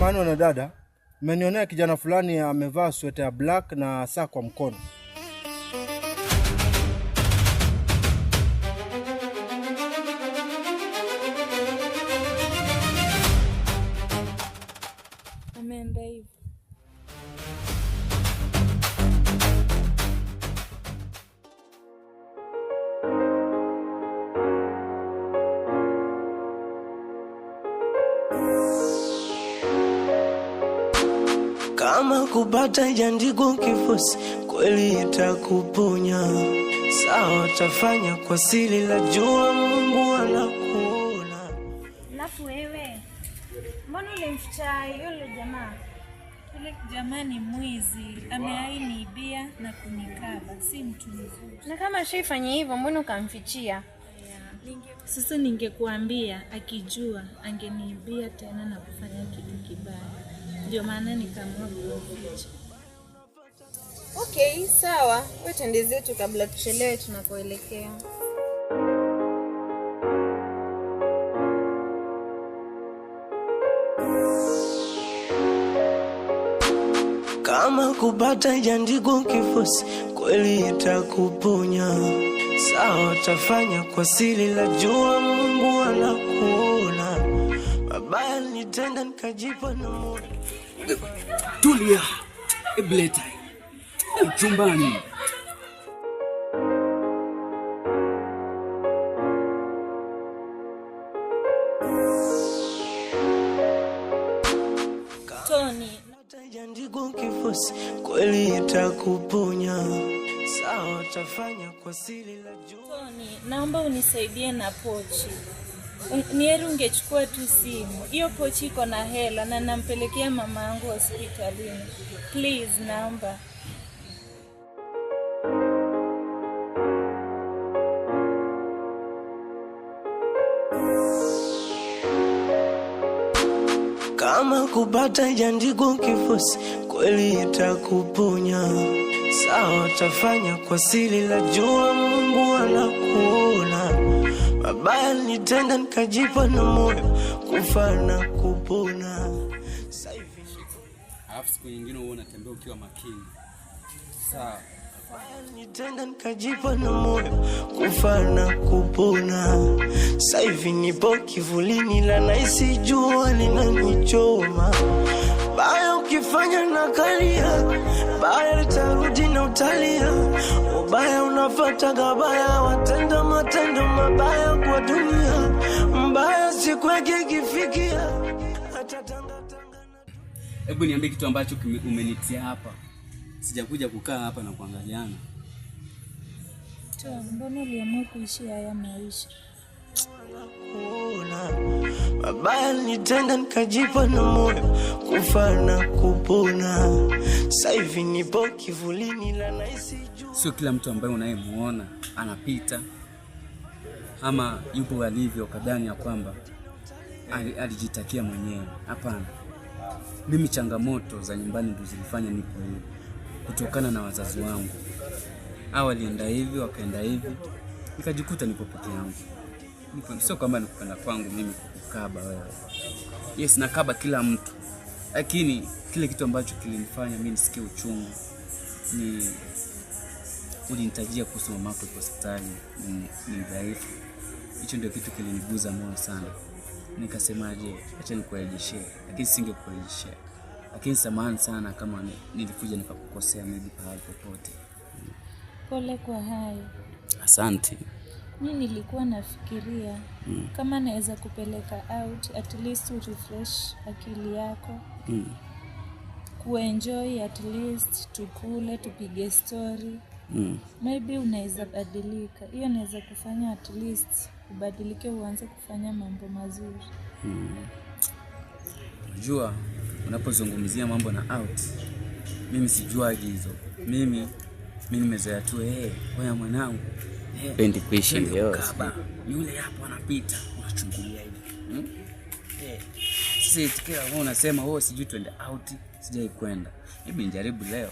Samahani na dada, mmenionea kijana fulani amevaa sweta ya black na saa kwa mkono. Ameenda hivi. Kama kupata jandiko kifosi kweli itakuponya. Sawa tafanya kwa siri, la jua Mungu anakuona. Alafu wewe, mbona ulimficha yule jamaa? Yule jamaa ni mwizi, ameainiibia na kunikaba, si mtu mzuri. Na kama shaifanya hivyo, mbona ukamfichia? Sasa ningekuambia, akijua angeniibia tena na kufanya kitu kibaya. Ndio maana nikaamua kuficha. Okay, sawa. Wewe twende zetu kabla tuchelewe tunakoelekea. Kama kupata jandiko kifosi kweli itakuponya. Sawa tafanya kwa siri, la jua Mungu anakuona. Mabaya nitenda nikajipa na moyo. Tulia. Ebleta. Chumbani. Tony, jandiko kifosi kweli itakuponya. Sawa tafanya kwa siri, la jua. Tony, naomba unisaidie na pochi. Ni heri ungechukua tu simu. Hiyo pochi iko na hela na nampelekea mama yangu hospitalini. Please, naomba. Kama kupata jandiko kifosi kweli itakuponya. Sawa tafanya kwa siri, la jua Mungu anakuona. Mabaya nitenda nikajipa na moyo, kufa na kupona. Alafu siku nyingine wewe unatembea ukiwa makini. Sawa. Nitenda nikajipa na moyo, kufa na kupona. Sasa hivi nipo kivulini, la naisi jua linanichoma. Baya ukifanya na kalia, baya litarudi na utalia. Ubaya unafuata gabaya, watenda matendo mabaya kwa dunia. Mbaya siku yake kifikia, atatanga. Hebu niambie kitu ambacho umenitia hapa. Sijakuja kukaa hapa na kuangaliana. Tony, mbona uliamua kuishi haya maisha? Mabaya nitenda nikajipa na moyo, kufa na kupona. Sasa hivi nipo kivulini, la naisi jua. Sio kila mtu ambaye unayemuona anapita ama yupo alivyo kadani ya kwamba alijitakia mwenyewe. Hapana. Mimi changamoto za nyumbani ndio zilifanya nipo hivi, kutokana na wazazi wangu. Hao walienda hivi, wakaenda hivi, nikajikuta nipo peke yangu. Sio kwamba nikupenda kwangu mimi kukaba wewe. Yes, nakaba kila mtu. Lakini kile kitu ambacho kilinifanya mimi nisikie uchungu ni ulinitajia kuhusu mamako kwa hospitali, ni dhaifu. Hicho ndio kitu kiliniguza moyo sana. Nikasemaje, acha nikurejeshe, lakini singekurejesha. Lakini samahani sana kama nilikuja nikakukosea maybe pahali popote. Pole kwa hayo. Asante. Mimi nilikuwa nafikiria kama naweza kupeleka out, at least refresh akili yako. Kuenjoy, at least tukule, tupige story. Maybe unaweza badilika. Hiyo naweza kufanya at least ubadilike, uanze kufanya mambo mazuri. Unajua, unapozungumzia mambo na out, mimi sijua hizo. Mimi nimezoea tu wewe mwanangu. Pendi kuishi leo. Yule hapo anapita, unachungulia hivi. Sasa itikio wewe unasema wewe sijui twende out, sijai kwenda. Hebu njaribu leo.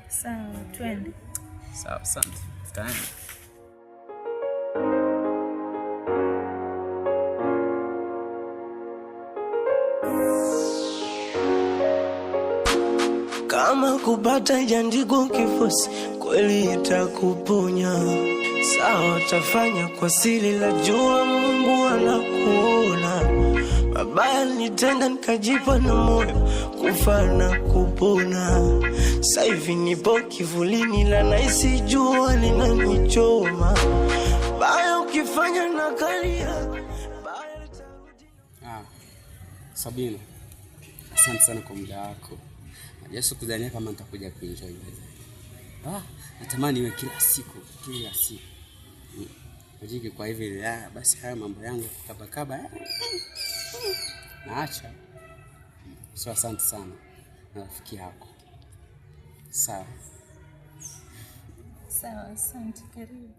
Sawa, twende. Sawa, asante. Tutaenda. kupata ijaandikwa kifosi, kweli itakuponya. Sawa tafanya kwa siri, la jua Mungu anakuona. Mabaya nitenda nikajipa na moyo, kufa na kupona. Sasa hivi nipo kivulini, la naisi jua linanichoma. Baya ukifanya na kalia, baya litarudi. Sabina, asante sana kwa muda wako. Yesu kudhania kama nitakuja kuenjoy. Natamani iwe kila siku. Majiki kwa hivi basi haya mambo yangu kaba naacha. So asante sana na rafiki yako. Sawa, asante, karibu.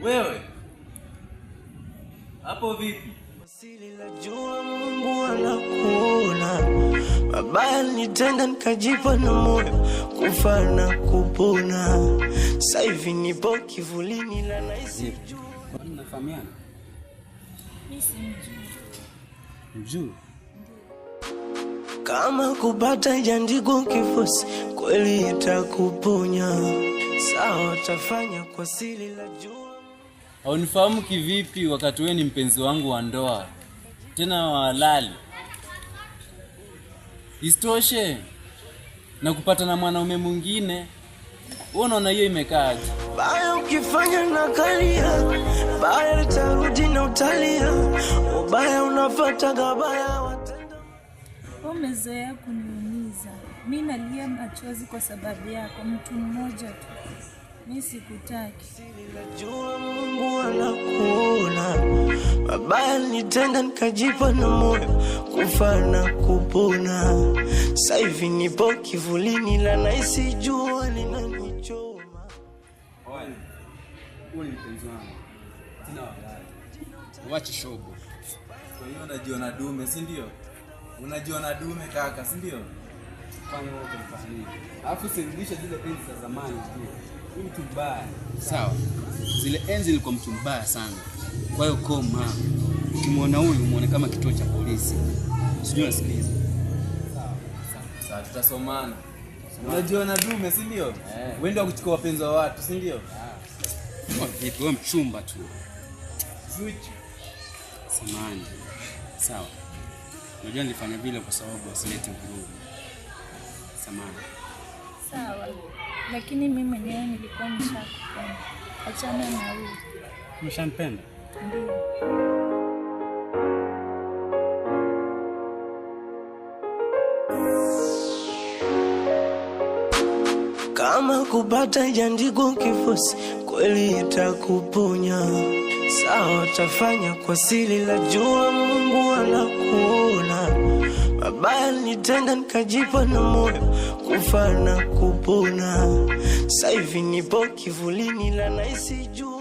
Wewe hapo vipi? Siri la jua Mungu anakuona. Mabaya nitenda nikajipa na moyo, kufa na kupona. Sasa hivi nipo kivulini, la naisi jua. Kwa nini mnafahamiana? Mimi simjui. Mjui? Kama kupata ijaandikwa kifosi, kweli itakuponya. Sawa tafanya kwa siri, la jua. Haunifahamu kivipi wakati wewe ni mpenzi wangu wa ndoa, tena wa halali? Isitoshe na kupata na mwanaume mwingine, wewe unaona hiyo imekaaje? Baya ukifanya na kalia, baya litarudi na utalia. Ubaya unafuata gabaya watenda. Umezoea kuniumiza. Mimi nalia machozi kwa sababu yako, mtu mmoja tu. Mimi sikutaki. Jua Mungu anakuona. Mabaya nitenda nikajipa na moyo, kufa na kupona. Sasa hivi nipo kivulini, la naisi jua linanichoma. Wewe ni mpenzi wangu. Tena walai. Wacha shobo. Kwa hiyo unajiona dume, si ndio? Unajiona dume kaka, si ndio? Fanya wote mfanyie. Alafu sirudisha zile enzi za zamani tu. Huyu mtu mbaya. Sawa. Zile enzi nilikuwa mtu mbaya sana. Kwa hiyo koma. Ukimwona huyu muone kama kituo cha polisi. Sijui unasikiliza. Sawa, tutasomana. Unajiona dume, si ndio? Wewe ndio kuchukua wapenzi wa watu, si ndio? Vipi wewe mchumba tu. Switch. Samani. Sawa. Unajua nilifanya vile kwa sababu asilete vurugu. Samani. Sawa. Lakini mimi mwenyewe nilikuwa nishakupenda. Achana na huyu. Umeshanipenda? Ndio. Kama kupata ijaandikwa kifosi, kweli itakuponya. Sawa tafanya kwa siri, la jua Mungu anakuona. Mabaya nitenda nikajipa na moyo, kufa na kupona. Sasa hivi nipo kivulini, la naisi jua.